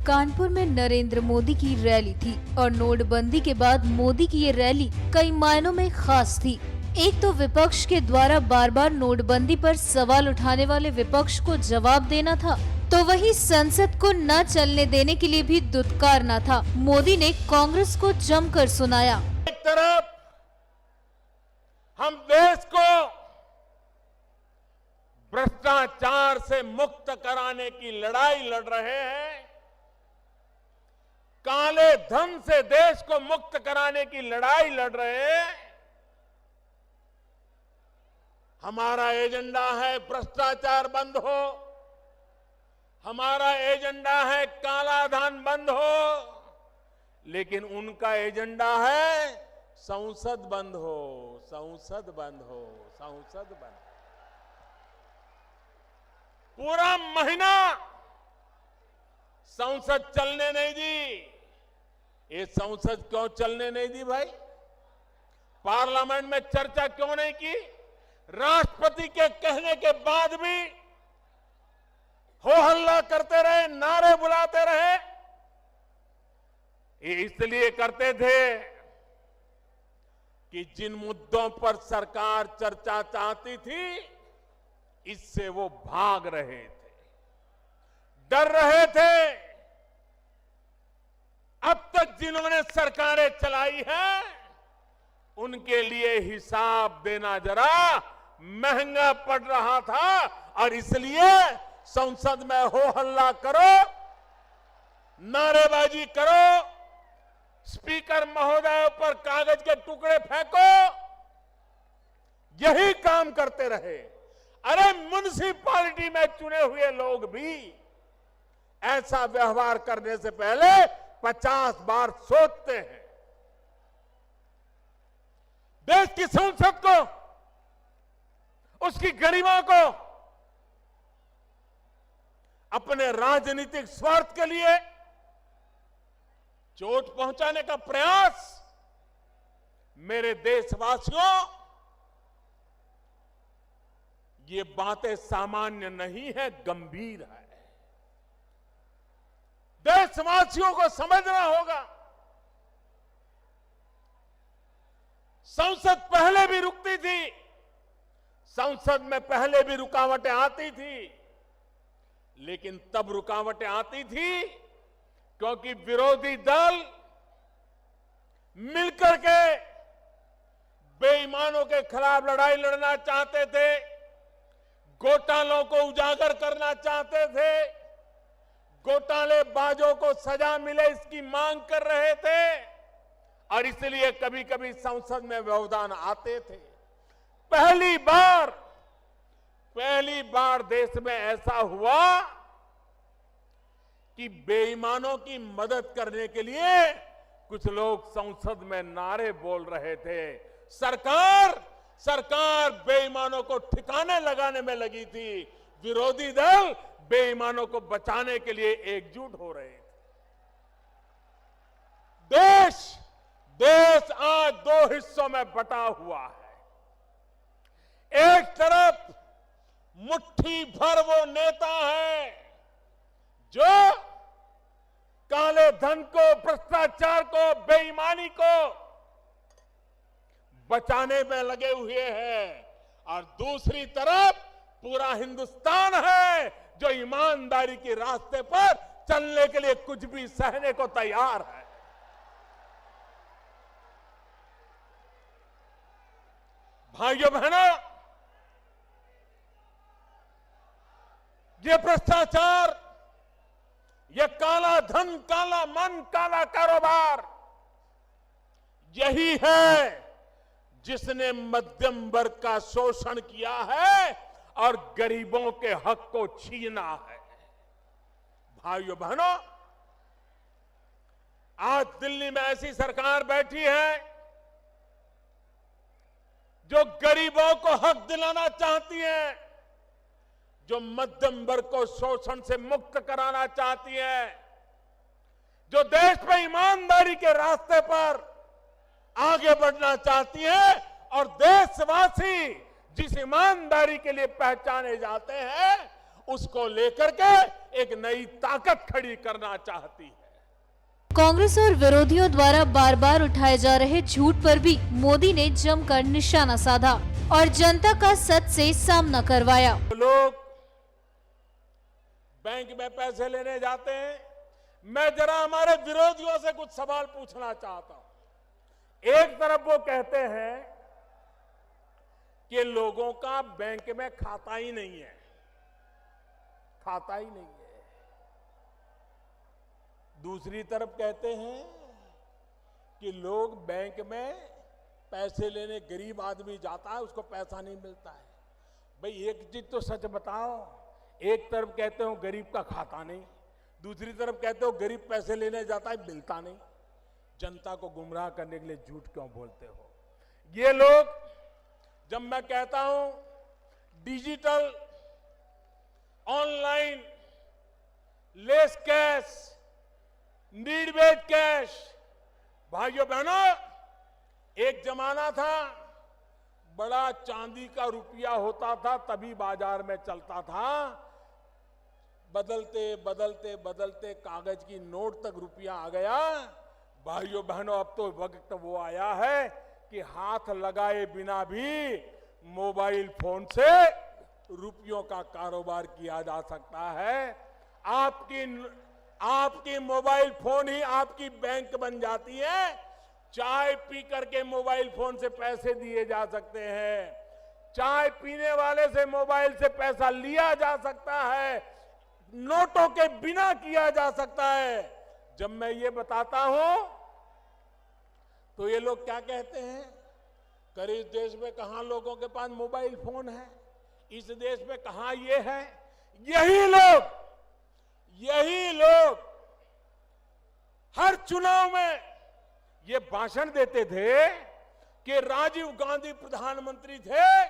कानपुर में नरेंद्र मोदी की रैली थी और नोटबंदी के बाद मोदी की ये रैली कई मायनों में खास थी। एक तो विपक्ष के द्वारा बार बार नोटबंदी पर सवाल उठाने वाले विपक्ष को जवाब देना था, तो वहीं संसद को न चलने देने के लिए भी दुत्कारना था। मोदी ने कांग्रेस को जमकर सुनाया। एक तरफ हम देश को भ्रष्टाचार से मुक्त कराने की लड़ाई लड़ रहे हैं, काले धन से देश को मुक्त कराने की लड़ाई लड़ रहे हैं। हमारा एजेंडा है भ्रष्टाचार बंद हो, हमारा एजेंडा है काला धन बंद हो, लेकिन उनका एजेंडा है संसद बंद हो, संसद बंद हो, संसद बंद हो। पूरा महीना संसद चलने नहीं दी। ये संसद क्यों चलने नहीं दी भाई? पार्लियामेंट में चर्चा क्यों नहीं की? राष्ट्रपति के कहने के बाद भी हो हल्ला करते रहे, नारे बुलाते रहे। ये इसलिए करते थे कि जिन मुद्दों पर सरकार चर्चा चाहती थी, इससे वो भाग रहे थे, डर रहे थे। अब तक जिन्होंने सरकारें चलाई हैं, उनके लिए हिसाब देना जरा महंगा पड़ रहा था और इसलिए संसद में हो हल्ला करो, नारेबाजी करो, स्पीकर महोदय पर कागज के टुकड़े फेंको, यही काम करते रहे। अरे म्युनिसिपैलिटी में चुने हुए लोग भी ऐसा व्यवहार करने से पहले 50 बार सोचते हैं। देश की संसद को, उसकी गरिमा को अपने राजनीतिक स्वार्थ के लिए चोट पहुंचाने का प्रयास, मेरे देशवासियों, ये बातें सामान्य नहीं है, गंभीर है। देशवासियों को समझना होगा। संसद पहले भी रुकती थी, संसद में पहले भी रुकावटें आती थी, लेकिन तब रुकावटें आती थी क्योंकि विरोधी दल मिलकर के बेईमानों के खिलाफ लड़ाई लड़ना चाहते थे, घोटालों को उजागर करना चाहते थे, घोटालेबाजों को सजा मिले इसकी मांग कर रहे थे और इसलिए कभी कभी संसद में व्यवधान आते थे। पहली बार देश में ऐसा हुआ कि बेईमानों की मदद करने के लिए कुछ लोग संसद में नारे बोल रहे थे। सरकार बेईमानों को ठिकाने लगाने में लगी थी, विरोधी दल बेईमानों को बचाने के लिए एकजुट हो रहे थे। देश आज दो हिस्सों में बटा हुआ है। एक तरफ मुट्ठी भर वो नेता है जो काले धन को, भ्रष्टाचार को, बेईमानी को बचाने में लगे हुए हैं और दूसरी तरफ पूरा हिंदुस्तान है जो ईमानदारी के रास्ते पर चलने के लिए कुछ भी सहने को तैयार है। भाइयों बहनों, ये भ्रष्टाचार, ये काला धन, काला मन, काला कारोबार, यही है जिसने मध्यम वर्ग का शोषण किया है और गरीबों के हक को छीना है। भाइयों बहनों, आज दिल्ली में ऐसी सरकार बैठी है जो गरीबों को हक दिलाना चाहती है, जो मध्यम वर्ग को शोषण से मुक्त कराना चाहती है, जो देश में ईमानदारी के रास्ते पर आगे बढ़ना चाहती है और देशवासी जिस ईमानदारी के लिए पहचाने जाते हैं, उसको लेकर के एक नई ताकत खड़ी करना चाहती है। कांग्रेस और विरोधियों द्वारा बार बार उठाए जा रहे झूठ पर भी मोदी ने जमकर निशाना साधा और जनता का सच से सामना करवाया। लोग बैंक में पैसे लेने जाते हैं, मैं जरा हमारे विरोधियों से कुछ सवाल पूछना चाहता हूं। एक तरफ वो कहते हैं कि लोगों का बैंक में खाता ही नहीं है, खाता ही नहीं है। दूसरी तरफ कहते हैं कि लोग बैंक में पैसे लेने, गरीब आदमी जाता है उसको पैसा नहीं मिलता है। भाई एक चीज तो सच बताओ, एक तरफ कहते हो गरीब का खाता नहीं, दूसरी तरफ कहते हो गरीब पैसे लेने जाता है मिलता नहीं। जनता को गुमराह करने के लिए झूठ क्यों बोलते हो? ये लोग, जब मैं कहता हूं digital, online, less cash, need based cash, भाइयों बहनों, एक जमाना था बड़ा चांदी का रुपया होता था तभी बाजार में चलता था। बदलते बदलते बदलते कागज की नोट तक रुपया आ गया। भाइयों बहनों, अब तो वक्त वो आया है कि हाथ लगाए बिना भी मोबाइल फोन से रुपयों का कारोबार किया जा सकता है। आपकी मोबाइल फोन ही आपकी बैंक बन जाती है। चाय पी करके मोबाइल फोन से पैसे दिए जा सकते हैं, चाय पीने वाले से मोबाइल से पैसा लिया जा सकता है, नोटों के बिना किया जा सकता है। जब मैं ये बताता हूं तो ये लोग क्या कहते हैं, करे इस देश में कहां लोगों के पास मोबाइल फोन है, इस देश में कहां ये है। यही लोग हर चुनाव में ये भाषण देते थे कि राजीव गांधी प्रधानमंत्री थे,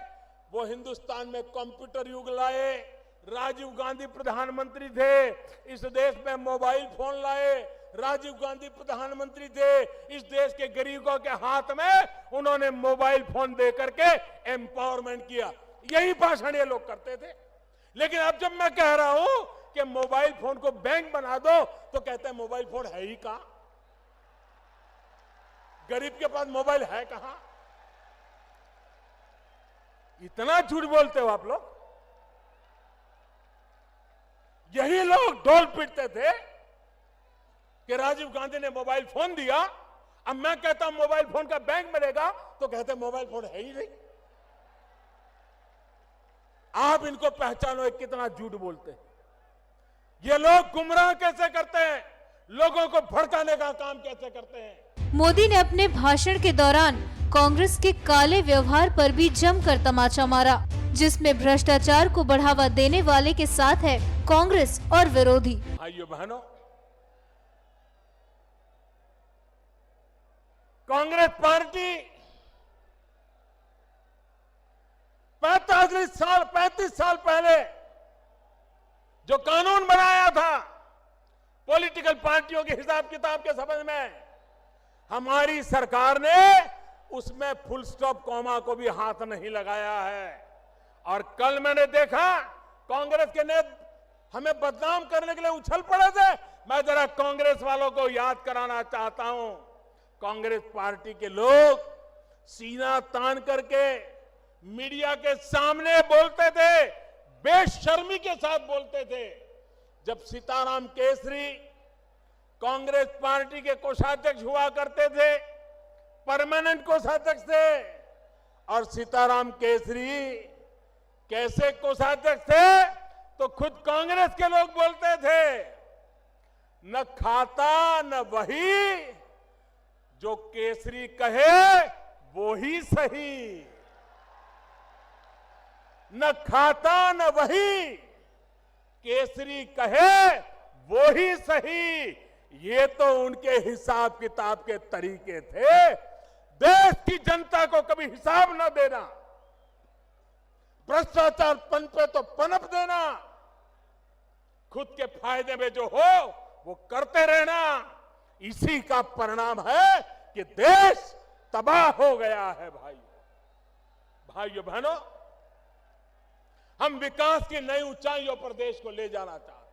वो हिंदुस्तान में कंप्यूटर युग लाए, राजीव गांधी प्रधानमंत्री थे, इस देश में मोबाइल फोन लाए, राजीव गांधी प्रधानमंत्री थे, इस देश के गरीबों के हाथ में उन्होंने मोबाइल फोन दे करके एम्पावरमेंट किया। यही भाषण ये लोग करते थे। लेकिन अब जब मैं कह रहा हूं कि मोबाइल फोन को बैंक बना दो तो कहते हैं मोबाइल फोन है ही कहां, गरीब के पास मोबाइल है कहां। इतना झूठ बोलते हो आप लोग। यही लोग ढोल पीटते थे कि राजीव गांधी ने मोबाइल फोन दिया, अब मैं कहता हूं मोबाइल फोन का बैंक मिलेगा तो कहते हैं मोबाइल फोन है ही नहीं। आप इनको पहचानो कितना झूठ बोलते हैं। ये लोग गुमराह कैसे करते हैं, लोगों को भड़काने का काम कैसे करते हैं। मोदी ने अपने भाषण के दौरान कांग्रेस के काले व्यवहार पर भी जमकर तमाचा मारा, जिसमें भ्रष्टाचार को बढ़ावा देने वाले के साथ है कांग्रेस और विरोधी। भाइयों बहनों, कांग्रेस पार्टी 35 साल पहले जो कानून बनाया था पॉलिटिकल पार्टियों के हिसाब किताब के संबंध में, हमारी सरकार ने उसमें फुल स्टॉप कॉमा को भी हाथ नहीं लगाया है। और कल मैंने देखा कांग्रेस के नेता हमें बदनाम करने के लिए उछल पड़े थे। मैं जरा कांग्रेस वालों को याद कराना चाहता हूं, कांग्रेस पार्टी के लोग सीना तान करके मीडिया के सामने बोलते थे, बेशर्मी के साथ बोलते थे। जब सीताराम केसरी कांग्रेस पार्टी के कोषाध्यक्ष हुआ करते थे, परमानेंट कोषाध्यक्ष थे, और सीताराम केसरी कैसे कोषाध्यक्ष थे तो खुद कांग्रेस के लोग बोलते थे, न खाता न वही, जो केसरी कहे वो ही सही। न खाता न वही, केसरी कहे वो ही सही। ये तो उनके हिसाब किताब के तरीके थे। देश की जनता को कभी हिसाब न देना, भ्रष्टाचार पनपे तो पनप देना, खुद के फायदे में जो हो वो करते रहना, इसी का परिणाम है कि देश तबाह हो गया है। भाइयों बहनों, हम विकास की नई ऊंचाइयों पर देश को ले जाना चाहते हैं।